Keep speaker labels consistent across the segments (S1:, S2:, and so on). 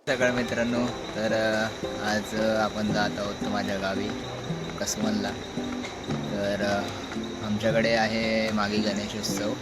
S1: सकाळ मित्रांनो, तर आज आपण जात आहोत माझ्या गावी कसमलला. तर आमच्याकडे आहे मागी गणेशोत्सव.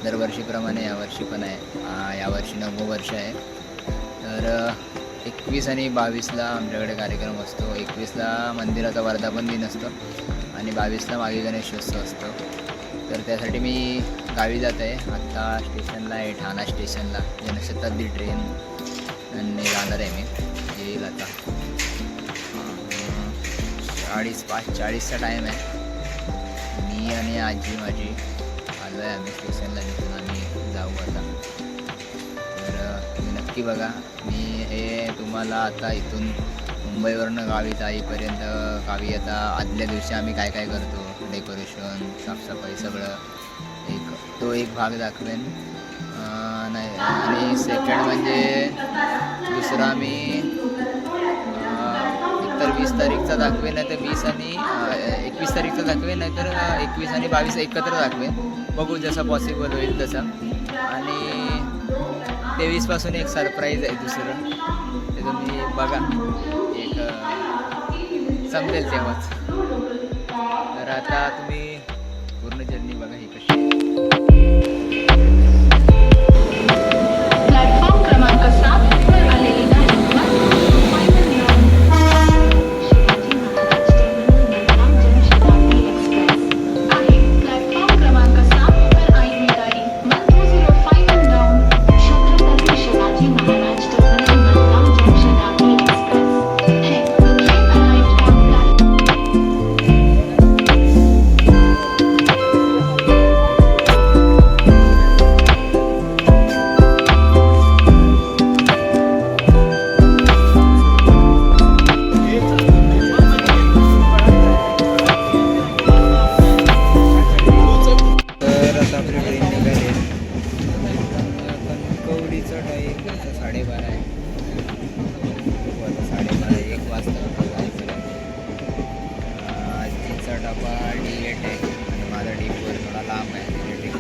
S1: दरवर्षीप्रमाणे यावर्षी पण आहे. यावर्षी 9वं वर्ष आहे. तर 21 आणि 22ला आमच्याकडे कार्यक्रम असतो. 21ला मंदिराचा वर्धापन दिन असतो आणि 22ला मागी गणेशोत्सव असतो. तर त्यासाठी मी गावी जात आहे. आत्ता स्टेशनला आहे, ठाणा स्टेशनला. जनशताब्दी ट्रेन आणि जाणार आहे. मी येईल आता 5:40चा टाईम आहे. मी आणि आजी माझी आलो आहे. आम्ही स्टेशनला निघून आम्ही जाऊ आता. तर तुम्ही नक्की बघा. मी हे तुम्हाला आता इथून मुंबईवरनं गावी जाईपर्यंत, गावी आता आदल्या दिवशी आम्ही काय काय करतो, डेकोरेशन, साफसफाई सगळं एक भाग दाखवेन. नाही, आणि सेकंड म्हणजे दुसरा मी एकतर 20 तारीखचा दाखवेन, नाही तर 20 आणि 21 तारीखचा दाखवेन, नाही तर 21 आणि 22 एकत्र दाखवेन. बघू जसं पॉसिबल होईल तसं. आणि 23पासून एक सरप्राईज आहे दुसरं, ते तुम्ही बघा. एक समजेल तेव्हाच. तर आता तुम्ही पूर्ण जर्नी बघा ही कशी.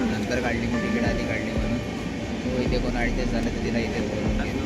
S1: नंतर काढली मी तिकीट, आधी काढली म्हणून तो इथे कोण ॲडजस्ट झालं तर तिला इथे बोलून घेतो.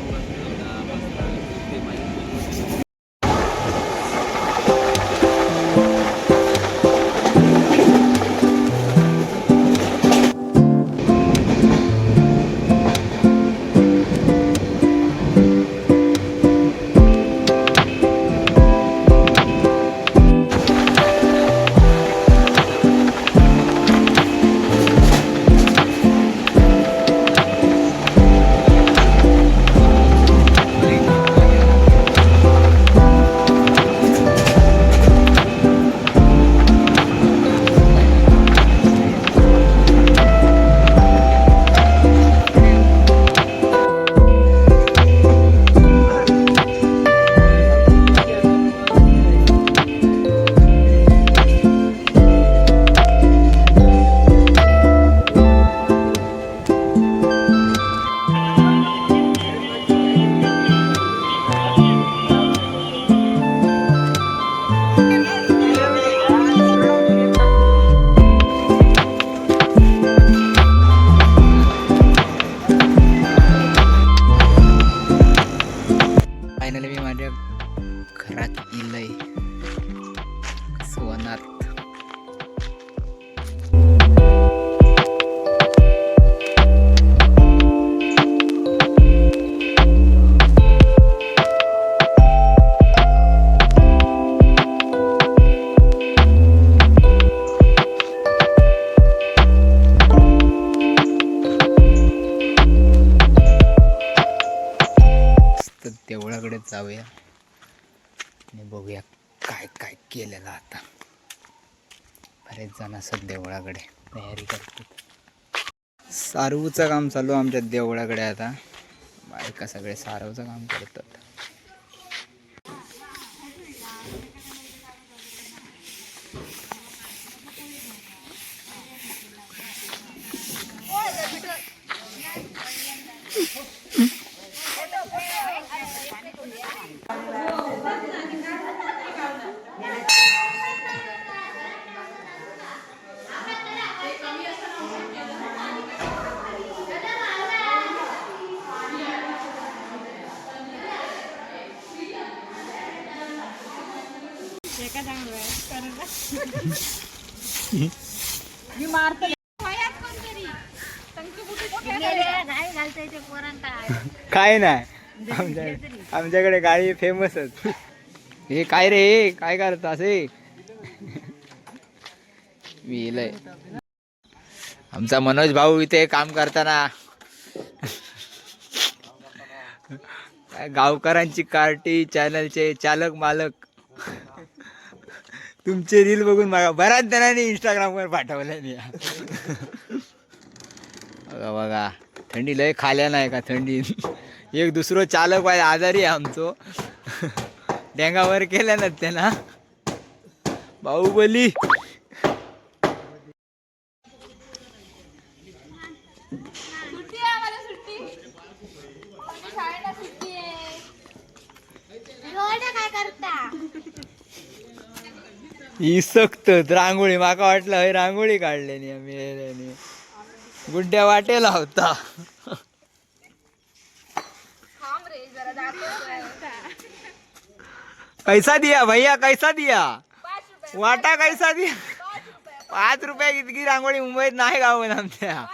S1: फायनली मी माझ्या घरात इलय सोनार. देवळाकडे जाऊया आणि बघूया काय काय केलेलं. आता बरेच जण असं देवळाकडे तयारी करतात. सारवूचं काम चालू आमच्या देवळाकडे. आता बायका सगळे सारवचं काम करतात. काय नाही आमच्याकडे गाडी फेमसच. हे काय रे काय करता असे विलय. आमचा मनोज भाऊ इथे काम करताना गावकरांची कार्टी चॅनलचे चालक मालक तुमचे रील बघून बऱ्याच जणांनी इंस्टाग्रामवर पाठवले. बघा बघा थंडी लय खाल्या नाही का थंडी. एक दुसरं चालक पाहिजे आजारी आहे आमचो. डेंगावर केल्या ना त्यांना बाहुबली. ही सक्त रांगोळी माका वाटलं हय रांगोळी काढल्यानी आम्ही गुड्ड्या वाटेला होता. कैसा दिया भैया कैसा दिया वाटा कैसा दिया. 5 रुपया इतकी रांगोळी मुंबईत नाही गावत आमच्या.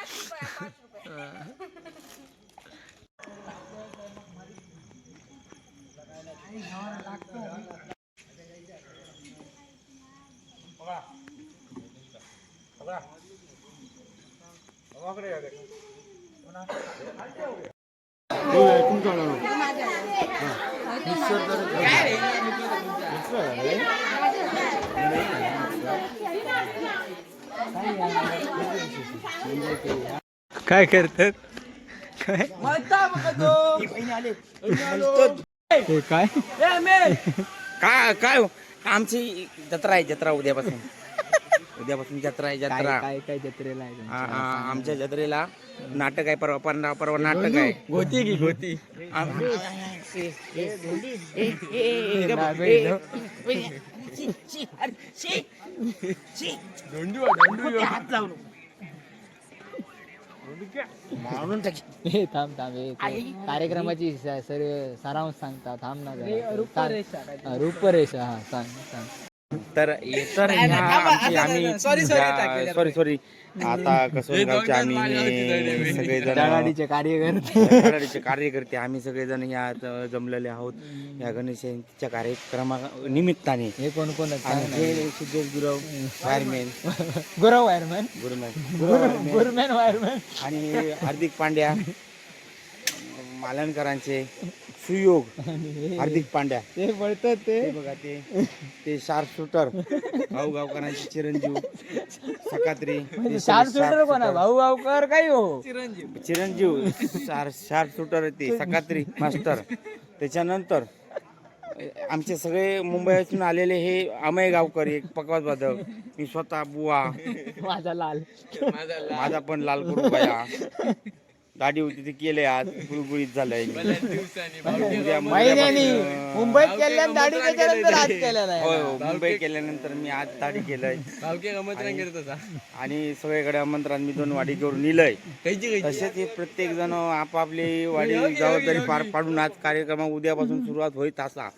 S1: काय करतात काय काय
S2: काय आमची जत्रा आहे. जत्रा उद्यापासून जत्रा आहे. जत्रा
S1: काय काय जत्रेला आहे
S2: आमच्या जत्रेला नाटक आहे. परवा नाटक आहे.
S1: होती की होती थांब कार्यक्रमाची सारांश सांगता थांब ना रूपरेषा. हा सांग.
S2: तर आम्ही सॉरी आता कसोगावचे आम्ही सगळेजण कार्यकर्ते आम्ही सगळेजण यात जमलेले आहोत या गणेशांच्या कार्यक्रमा निमित्ताने.
S1: हे कोण कोण
S2: हे सिद्धेश गुरव वायरमॅन
S1: वायरमॅन
S2: आणि हार्दिक पांड्या मालणकरांचे सुयोग. हार्दिक पांड्या
S1: ते बोलतात ते
S2: बघा ते शार्प शूटर भाऊ गावकरांचे चिरंजीव सकात्री.
S1: शार्प शूटर कोणा भाऊ गावकर काय हो
S2: चिरंजीव शार्प शूटर ते सकात्री मास्टर. त्याच्यानंतर आमचे सगळे मुंबईतून आलेले हे अमय गावकर एक पकवाज वादक. मी स्वतः बुवा माझा पण लाल करू बया. दाढी होती ते केले आज गुळगुळीत झालंय.
S1: मुंबईत केल्या दाढी
S2: मुंबई केल्यानंतर मी आज दाढी केलंय आणि सगळीकडे आमंत्रण मी 2 वाडी करून नेलंय. तसेच हे प्रत्येक जण आपापली वाडी जबाबदारी पार पाडून आज कार्यक्रम उद्यापासून सुरुवात होईत असा.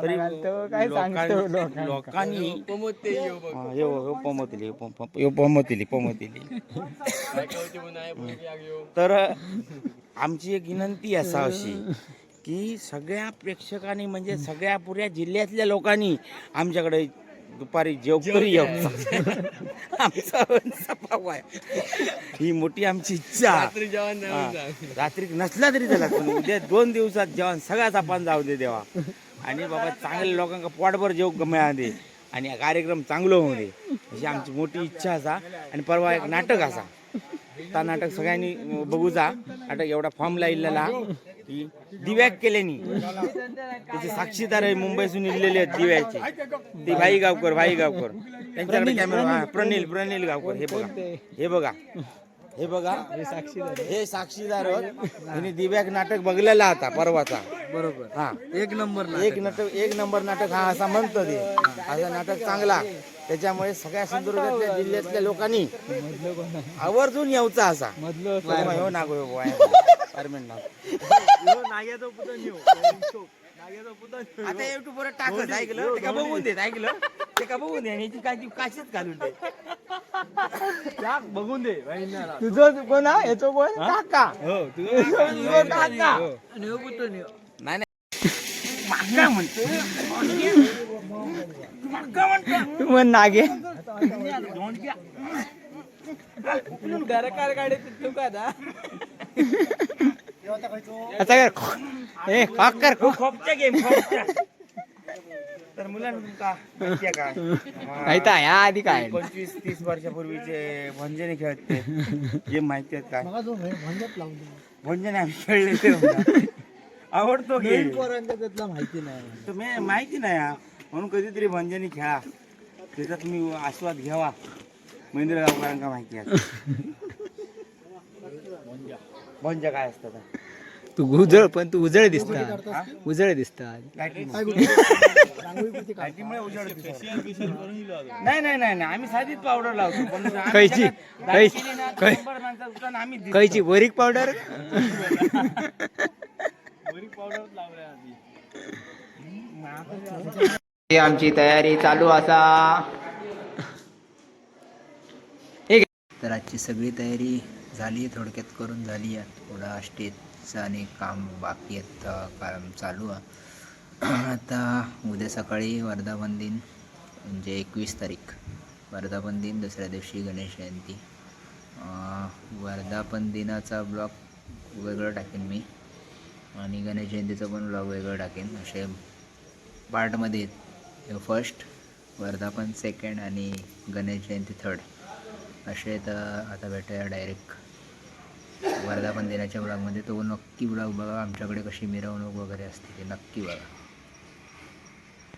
S2: तरी लोकांनी तर आमची एक विनंती असा अशी की सगळ्या प्रेक्षकांनी म्हणजे सगळ्या पुऱ्या जिल्ह्यातल्या लोकांनी आमच्याकडे दुपारी जेवतरी ही मोठी आमची इच्छा. रात्री नसला तरी झाला पण उद्या 2 दिवसात जेवण सगळ्याच आपण जाऊ दे देवा. आणि बाबा चांगल्या लोकांना पोटभर जेव मिळा दे आणि कार्यक्रम चांगलं होऊ दे अशी आमची मोठी इच्छा असा. आणि परवा एक नाटक असा. त्या नाटक सगळ्यांनी बघूचा. नाटक एवढा फॉर्म लाईलेला की दिव्याक केल्यानी त्याचे साक्षीदार आहे मुंबईतून इलेले आहेत दिव्याचे ते भाई गावकर त्यांच्याकडे कॅमेरा प्रणील गावकर. हे बघा हे साक्षीदार यांनी दिव्याक नाटक बघलेला आता परवाचा.
S1: बरोबर
S2: हा
S1: एक
S2: नंबर नाटक हा असा म्हणतो ते. असं नाटक चांगला. त्याच्यामुळे सगळ्या सिंधुदुर्गातल्या जिल्ह्यातल्या लोकांनी आवर्जून यायचा असा. आता युट्यूब वर टाकत ऐकलं ते का बघून देत ऐकलं ते का बघून दे आणि याची काळजी काशीच घालून दे
S3: बघून दे
S1: तुझं कोण आहे याचं कोण काका
S2: तुझं
S1: काका
S2: नाही मागा म्हणतो मागा म्हणतो
S1: तू म्हण नागे
S3: घरकार गाडी तू का आता
S1: आता कर ए पाक कर
S2: खोपच्या गेम खोपच्या तर मुलांना तुमका माहितीये काय
S1: माहित आहे या आधी काय
S2: 25-30 वर्षापूर्वीचे भंजने खेळते जे माहिती आहेत काय भंजने आम्ही खेळले आवडतो गेम
S3: त्यातला माहिती नाही
S2: तुम्ही माहिती नाही हा. म्हणून कधीतरी भंजनी खेळा त्याचा तुम्ही आस्वाद घ्यावा महेंद्र गावकरांका माहिती आहे भंज काय असतं
S1: तू उजळ पण तू उजळ दिसता उजळ दिसता
S2: लाईटीमुळे उजेड दिसतो. नाही नाही नाही नाही आम्ही साधीच पावडर लावतो पण आम्ही
S1: कैची?
S2: जगात दारू केली ना, तर 100 माणसात उठताना आम्ही दिसतो.
S1: कैची बोरिक पावडर आमची तयारी चालू असा तर आजची सगळी तयारी झाली थोडक्यात करून झाली आहे थोडा स्टेजचं आणि काम बाकी आहेत काम चालू आहे आता उद्या सकाळी वर्धापन दिन म्हणजे 21 तारीख वर्धापन दिन दुसऱ्या दिवशी गणेश जयंती वर्धापन दिनाचा ब्लॉग वेगळं टाकेन मी आणि गणेश जयंतीचं पण ब्लॉग वेगळं टाकेन असे पार्टमध्ये आहेत फर्स्ट वर्धापन सेकंड आणि गणेश जयंती थर्ड असे तर आता भेटूया डायरेक्ट वर्धापन दिनाच्या ब्लॉगमध्ये तो नक्की ब्लॉग बघा आमच्याकडे कशी मिरवणूक वगैरे असते ते नक्की बघा